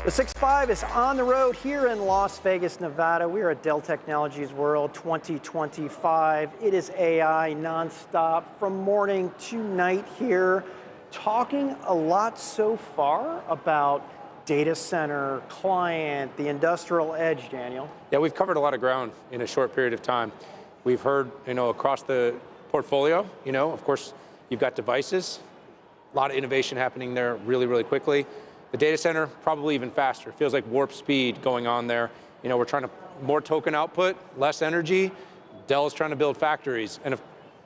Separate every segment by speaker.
Speaker 1: The 6.5 is on the road here in Las Vegas, Nevada. We are at Dell Technologies World 2025. It is AI nonstop from morning to night here, talking a lot so far about data center, client, the industrial edge, Daniel.
Speaker 2: Yeah, we've covered a lot of ground in a short period of time. We've heard, across the portfolio, of course, you've got devices, a lot of innovation happening there really, really quickly. The data center, probably even faster. Feels like warp speed going on there. We're trying to, more token output, less energy. Dell's trying to build factories. And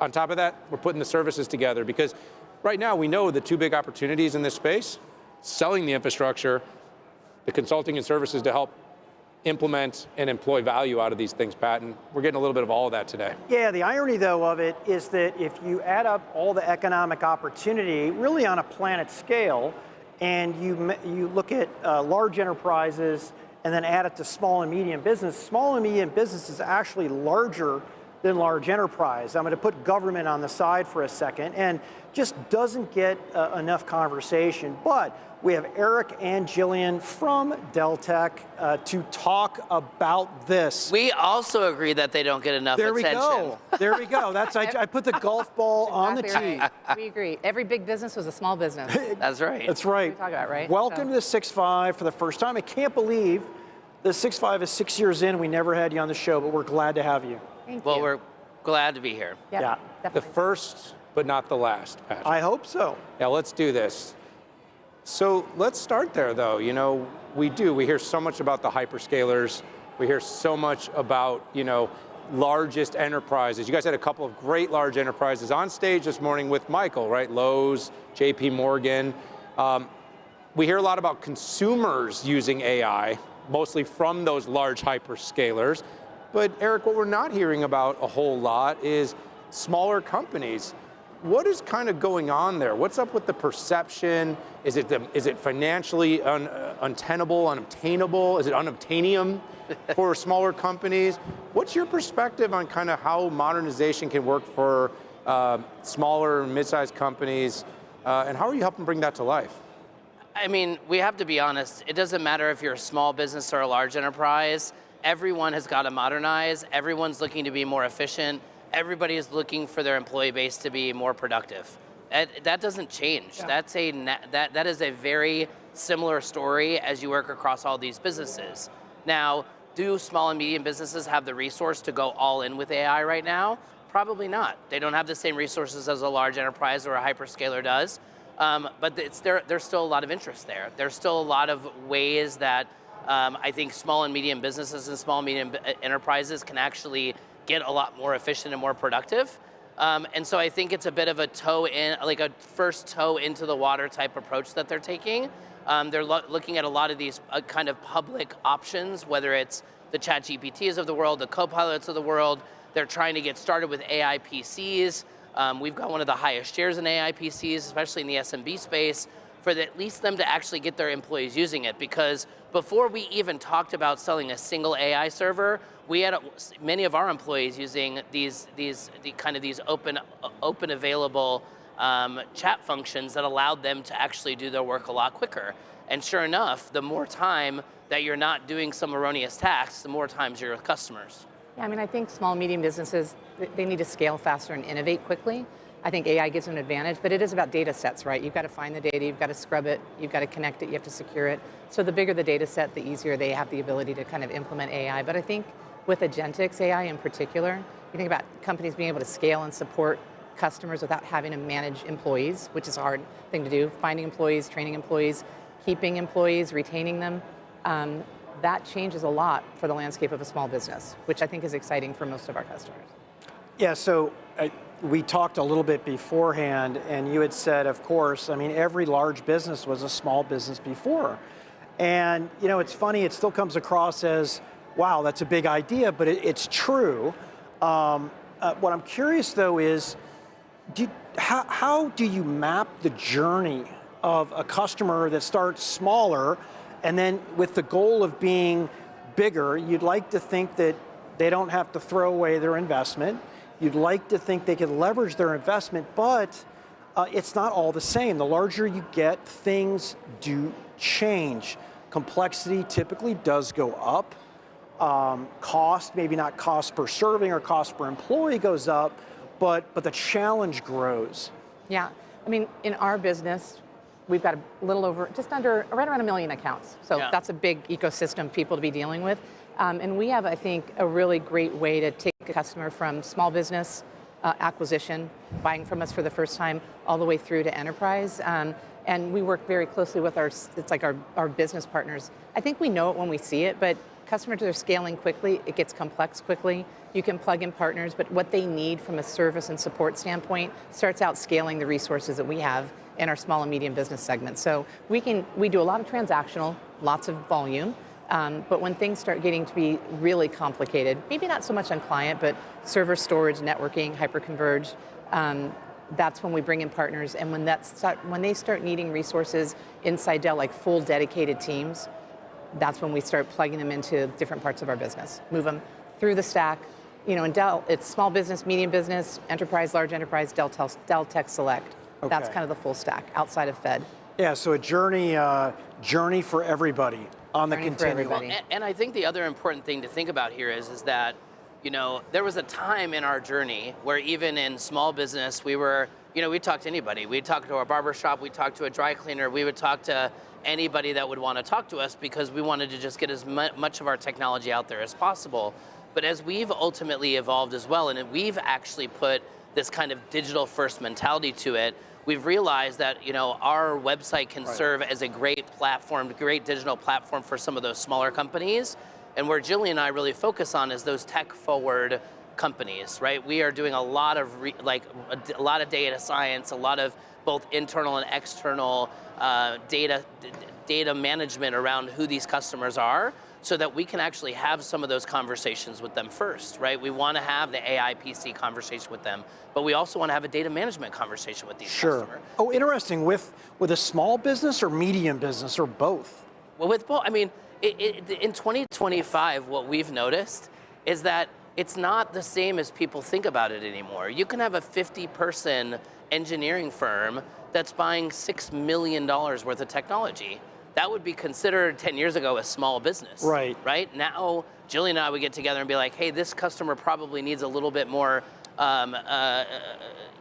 Speaker 2: on top of that, we're putting the services together because right now we know the two big opportunities in this space, selling the infrastructure, the consulting and services to help implement and employ value out of these things, Pat, and we're getting a little bit of all of that today.
Speaker 1: Yeah, the irony though of it is that if you add up all the economic opportunity, really on a planet scale, and you look at large enterprises and then add it to small and medium business, small and medium business is actually larger than large enterprise. I'm going to put government on the side for a second, and just doesn't get enough conversation. But we have Erik and Jillian from Dell Tech to talk about this.
Speaker 3: We also agree that they don't get enough attention.
Speaker 1: There we go. There we go. That's I put the golf ball on the tee.
Speaker 4: Right. We agree. Every big business was a small business.
Speaker 3: That's right.
Speaker 1: That's right.
Speaker 4: We talk about, right?
Speaker 1: Welcome to the 6.5 for the first time. I can't believe the 6.5 is 6 years in. We never had you on the show, but we're glad to have you.
Speaker 4: Thank
Speaker 3: Well,
Speaker 4: you.
Speaker 3: we're glad to be here.
Speaker 4: Yep,
Speaker 1: Yeah.
Speaker 4: definitely.
Speaker 2: The first, but not the last, Pat.
Speaker 1: I hope so.
Speaker 2: Yeah, let's do this. So let's start there, though. We hear so much about the hyperscalers. We hear so much about, largest enterprises. You guys had a couple of great large enterprises on stage this morning with Michael, right? Lowe's, JP Morgan. We hear a lot about consumers using AI, mostly from those large hyperscalers. But Erik, what we're not hearing about a whole lot is smaller companies. What is kind of going on there? What's up with the perception? Is it financially untenable, unobtainable? Is it unobtainium for smaller companies? What's your perspective on kind of how modernization can work for smaller, mid-sized companies? And how are you helping bring that to life?
Speaker 3: I mean, we have to be honest. It doesn't matter if you're a small business or a large enterprise. Everyone has got to modernize. Everyone's looking to be more efficient. Everybody is looking for their employee base to be more productive. That doesn't change. Yeah. That is a very similar story as you work across all these businesses. Now, do small and medium businesses have the resource to go all in with AI right now? Probably not. They don't have the same resources as a large enterprise or a hyperscaler does, but there's still a lot of interest there. There's still a lot of ways that I think small and medium businesses and small and medium enterprises can actually get a lot more efficient and more productive. And so I think it's a bit of a toe in, like a first toe into the water type approach that they're taking. They're looking at a lot of these kind of public options, whether it's the ChatGPTs of the world, the Copilots of the world. They're trying to get started with AI PCs. We've got one of the highest shares in AI PCs, especially in the SMB space, for at least them to actually get their employees using it. Because before we even talked about selling a single AI server, we had many of our employees using these open available chat functions that allowed them to actually do their work a lot quicker. And sure enough, the more time that you're not doing some erroneous tasks, the more times you're with customers.
Speaker 4: Yeah, I mean, I think small, medium businesses, they need to scale faster and innovate quickly. I think AI gives them an advantage, but it is about data sets, right? You've got to find the data, you've got to scrub it, you've got to connect it, you have to secure it. So the bigger the data set, the easier they have the ability to kind of implement AI. But I think with agentic AI in particular, you think about companies being able to scale and support customers without having to manage employees, which is a hard thing to do. Finding employees, training employees, keeping employees, retaining them. That changes a lot for the landscape of a small business, which I think is exciting for most of our customers.
Speaker 1: Yeah, so we talked a little bit beforehand, and you had said, of course, I mean, every large business was a small business before. And, it's funny, it still comes across as, wow, that's a big idea, but it's true. What I'm curious, though, is how do you map the journey of a customer that starts smaller, and then with the goal of being bigger, you'd like to think that they don't have to throw away their investment. You'd like to think they can leverage their investment, but it's not all the same. The larger you get, things do change. complexity typically does go up. Cost, maybe not cost per serving or cost per employee goes up, but the challenge grows.
Speaker 4: Yeah, I mean, in our business, we've got a little over, just under, right around 1 million accounts. So that's a big ecosystem people to be dealing with. And we have, I think, a really great way to take a customer from small business acquisition, buying from us for the first time, all the way through to enterprise. And we work very closely with it's like our business partners. I think we know it when we see it, but customers are scaling quickly, it gets complex quickly. You can plug in partners, but what they need from a service and support standpoint starts out scaling the resources that we have in our small and medium business segment. So we do a lot of transactional, lots of volume, but when things start getting to be really complicated, maybe not so much on client, but server storage, networking, hyperconverged, that's when we bring in partners. And when they start needing resources inside Dell, like full dedicated teams, that's when we start plugging them into different parts of our business, move them through the stack. You know, in Dell, it's small business, medium business, enterprise, large enterprise, Dell Tech Select. Okay. That's kind of the full stack outside of Fed.
Speaker 1: Yeah, so a journey for everybody on the continuum.
Speaker 3: And I think the other important thing to think about here is that, you know, there was a time in our journey where even in small business, we were, you know, we'd talk to anybody. We'd talk to our barber shop, we'd talk to a dry cleaner, we would talk to anybody that would want to talk to us because we wanted to just get as much of our technology out there as possible. But as we've ultimately evolved as well, and we've actually put this kind of digital first mentality to it, we've realized that, you know, our website can serve as a great platform, great digital platform for some of those smaller companies. And where Jillian and I really focus on is those tech forward companies, right? We are doing a lot of a lot of data science, a lot of both internal and external data management around who these customers are, so that we can actually have some of those conversations with them first, right? We want to have the AI PC conversation with them, but we also want to have a data management conversation with these customers.
Speaker 1: Oh, interesting. With a small business or medium business or both?
Speaker 3: Well, with both. I mean, in 2025, what we've noticed is that it's not the same as people think about it anymore. You can have a 50-person engineering firm that's buying $6 million worth of technology. That would be considered 10 years ago a small business.
Speaker 1: Right.
Speaker 3: Right? Now, Jillian and I would get together and be like, hey, this customer probably needs a little bit more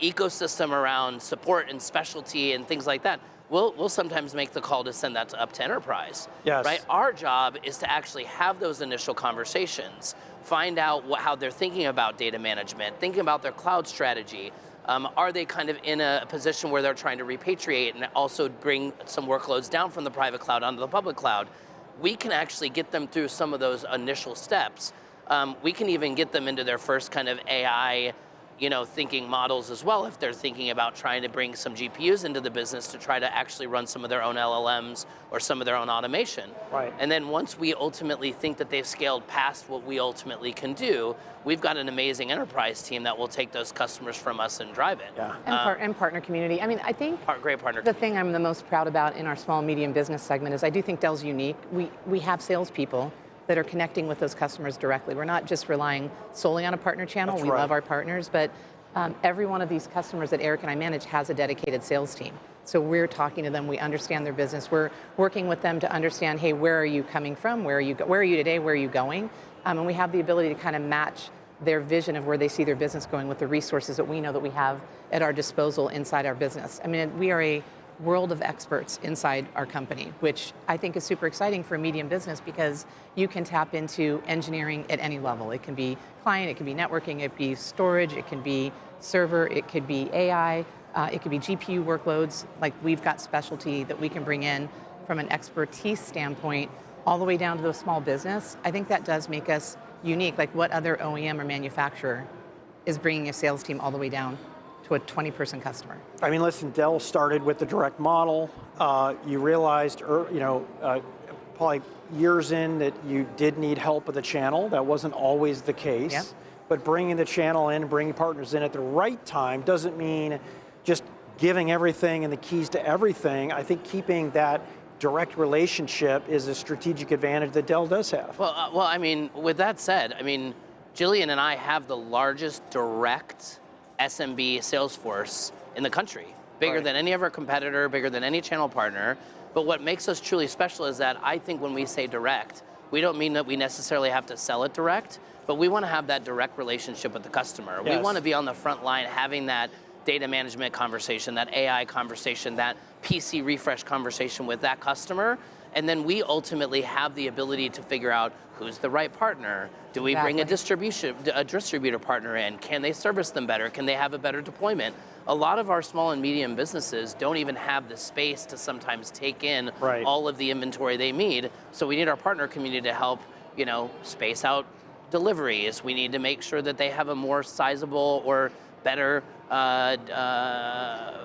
Speaker 3: ecosystem around support and specialty and things like that. We'll sometimes make the call to send that up to enterprise.
Speaker 1: Yes.
Speaker 3: Right? Our job is to actually have those initial conversations, find out how they're thinking about data management, thinking about their cloud strategy. Are they kind of in a position where they're trying to repatriate and also bring some workloads down from the private cloud onto the public cloud? We can actually get them through some of those initial steps. We can even get them into their first kind of AI, you know, thinking models as well, if they're thinking about trying to bring some GPUs into the business to try to actually run some of their own LLMs or some of their own automation.
Speaker 1: Right.
Speaker 3: And then once we ultimately think that they've scaled past what we ultimately can do, we've got an amazing enterprise team that will take those customers from us and drive it.
Speaker 1: Yeah.
Speaker 4: And partner community. I mean, I think
Speaker 3: great partner
Speaker 4: the
Speaker 3: community.
Speaker 4: thing I'm the most proud about in our small and medium business segment is I do think Dell's unique. We have salespeople that are connecting with those customers directly. We're not just relying solely on a partner channel.
Speaker 1: That's
Speaker 4: we
Speaker 1: right.
Speaker 4: love our partners, but every one of these customers that Erik and I manage has a dedicated sales team. So we're talking to them, we understand their business, we're working with them to understand, hey, where are you coming from? Where are you today? Where are you going? And we have the ability to kind of match their vision of where they see their business going with the resources that we know that we have at our disposal inside our business. I mean, we are a world of experts inside our company, which I think is super exciting for a medium business because you can tap into engineering at any level. It can be client, it can be networking, it can be storage, it can be server, it could be AI, it could be GPU workloads. Like, we've got specialty that we can bring in from an expertise standpoint all the way down to the small business. I think that does make us unique. Like, what other OEM or manufacturer is bringing a sales team all the way down to a 20-person customer?
Speaker 1: I mean, listen, Dell started with the direct model. You realized, probably years in, that you did need help with the channel. That wasn't always the case.
Speaker 4: Yep.
Speaker 1: But bringing the channel in, bringing partners in at the right time doesn't mean just giving everything and the keys to everything. I think keeping that direct relationship is a strategic advantage that Dell does have.
Speaker 3: Well, I mean, with that said, I mean, Jillian and I have the largest direct SMB sales force in the country, bigger
Speaker 1: Right.
Speaker 3: than any of our competitor, bigger than any channel partner. But what makes us truly special is that I think when we say direct, we don't mean that we necessarily have to sell it direct, but we want to have that direct relationship with the customer.
Speaker 1: Yes.
Speaker 3: We want to be on the front line having that data management conversation, that AI conversation, that PC refresh conversation with that customer. And then we ultimately have the ability to figure out who's the right partner. Do we bring a distributor partner in? Can they service them better? Can they have a better deployment? A lot of our small and medium businesses don't even have the space to sometimes take in all of the inventory they need. So we need our partner community to help, space out deliveries. We need to make sure that they have a more sizable or better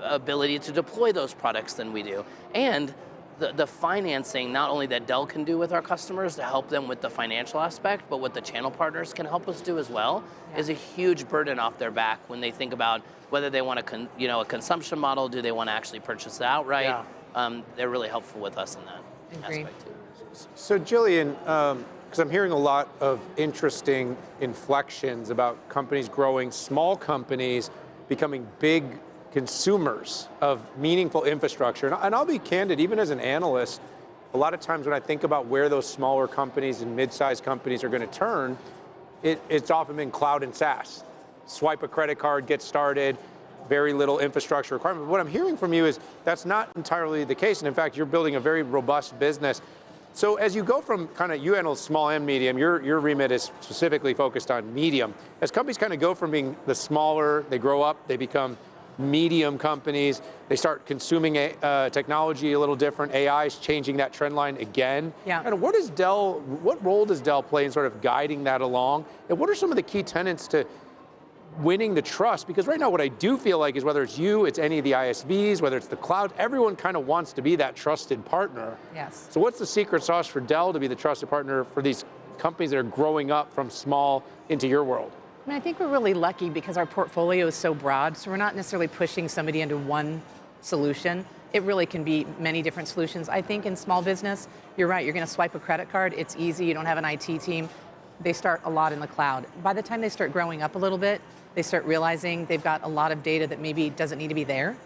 Speaker 3: ability to deploy those products than we do. And the financing, not only that Dell can do with our customers to help them with the financial aspect, but what the channel partners can help us do as well, is a huge burden off their back when they think about whether they want a consumption model, do they want to actually purchase it outright? They're really helpful with us in that aspect too.
Speaker 2: So Jillian, because I'm hearing a lot of interesting inflections about companies growing, small companies becoming big consumers of meaningful infrastructure. And I'll be candid, even as an analyst, a lot of times when I think about where those smaller companies and mid-sized companies are going to turn, it's often been cloud and SaaS. Swipe a credit card, get started, very little infrastructure requirement. But what I'm hearing from you is that's not entirely the case. And in fact, you're building a very robust business. So as you go from you handle small and medium, your remit is specifically focused on medium. As companies kind of go from being the smaller, they grow up, they become medium companies, they start consuming technology a little different. AI is changing that trend line again.
Speaker 4: Yeah.
Speaker 2: And what role does Dell play in sort of guiding that along? And what are some of the key tenets to winning the trust? Because right now what I do feel like is whether it's you, it's any of the ISVs, whether it's the cloud, everyone kind of wants to be that trusted partner.
Speaker 4: Yes.
Speaker 2: So what's the secret sauce for Dell to be the trusted partner for these companies that are growing up from small into your world?
Speaker 4: I think we're really lucky because our portfolio is so broad, so we're not necessarily pushing somebody into one solution. It really can be many different solutions. I think in small business, you're right, you're going to swipe a credit card, it's easy, you don't have an IT team. They start a lot in the cloud. By the time they start growing up a little bit, they start realizing they've got a lot of data that maybe doesn't need to be there.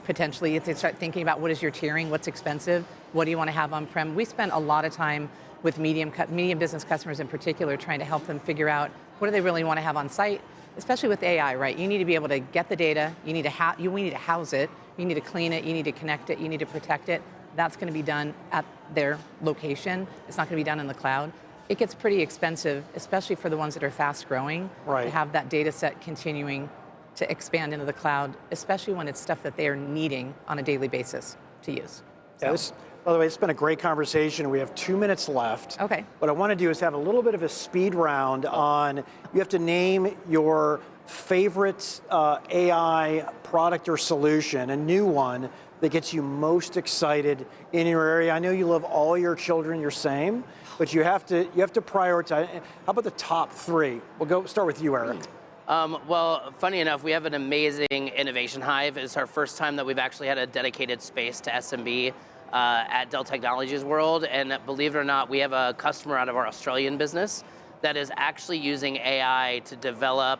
Speaker 4: Potentially, if they start thinking about what is your tiering, what's expensive, what do you want to have on-prem. We spend a lot of time with medium business customers in particular, trying to help them figure out what do they really want to have on site, especially with AI, right? You need to be able to get the data, we need to house it, you need to clean it, you need to connect it, you need to protect it. That's going to be done at their location. It's not going to be done in the cloud. It gets pretty expensive, especially for the ones that are fast growing, to have that data set continuing to expand into the cloud, especially when it's stuff that they are needing on a daily basis to use.
Speaker 1: By the way, it's been a great conversation. We have 2 minutes left.
Speaker 4: Okay.
Speaker 1: What I want to do is have a little bit of a speed round on, you have to name your favorite AI product or solution, a new one that gets you most excited in your area. I know you love all your children your same, but you have to prioritize. How about the top three? We'll start with you, Erik.
Speaker 3: Well, funny enough, we have an amazing innovation hive. It's our first time that we've actually had a dedicated space to SMB at Dell Technologies World, and believe it or not, we have a customer out of our Australian business that is actually using AI to develop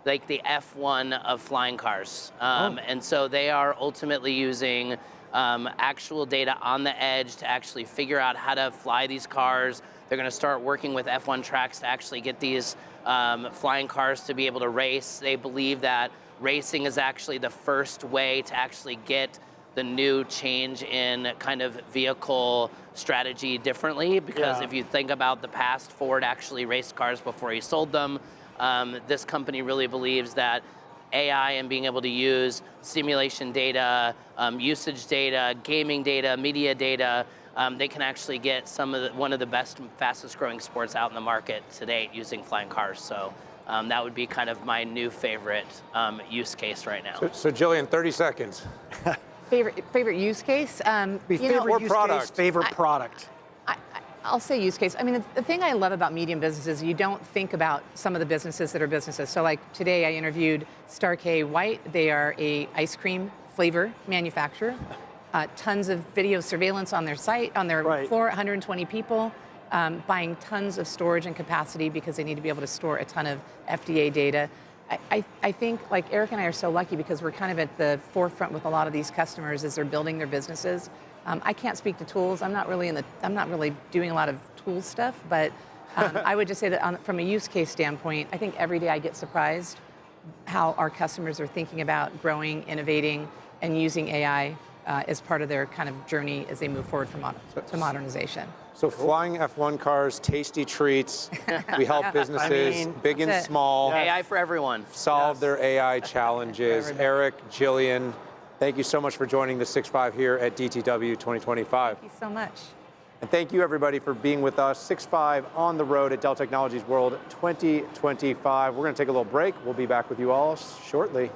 Speaker 3: like the F1 of flying cars. And so they are ultimately using actual data on the edge to actually figure out how to fly these cars. They're going to start working with F1 tracks to actually get these flying cars to be able to race. They believe that racing is actually the first way to actually get the new change in kind of vehicle strategy differently, because if you think about the past, Ford actually raced cars before he sold them. This company really believes that AI and being able to use simulation data, usage data, gaming data, media data, they can actually get one of the best, fastest growing sports out in the market to date using flying cars. So that would be kind of my new favorite use case right now.
Speaker 2: So Jillian, 30 seconds.
Speaker 4: Favorite use case?
Speaker 1: Favorite use case, favorite product.
Speaker 4: I'll say use case. I mean, the thing I love about medium businesses, you don't think about some of the businesses that are businesses. So like today I interviewed Star K White. They are a ice cream flavor manufacturer. Tons of video surveillance on their site, on their floor, 120 people, buying tons of storage and capacity because they need to be able to store a ton of FDA data. I think, like, Erik and I are so lucky because we're kind of at the forefront with a lot of these customers as they're building their businesses. I can't speak to tools. I'm not really doing a lot of tool stuff, but I would just say that from a use case standpoint, I think every day I get surprised how our customers are thinking about growing, innovating, and using AI as part of their kind of journey as they move forward to modernization.
Speaker 2: So flying F1 cars, tasty treats, we help businesses, big and small,
Speaker 3: AI for everyone.
Speaker 2: solve their AI challenges. Erik, Jillian, thank you so much for joining the 6.5 here at DTW 2025.
Speaker 4: Thank you so much.
Speaker 2: And thank you everybody for being with us. 6.5 on the road at Dell Technologies World 2025. We're going to take a little break. We'll be back with you all shortly.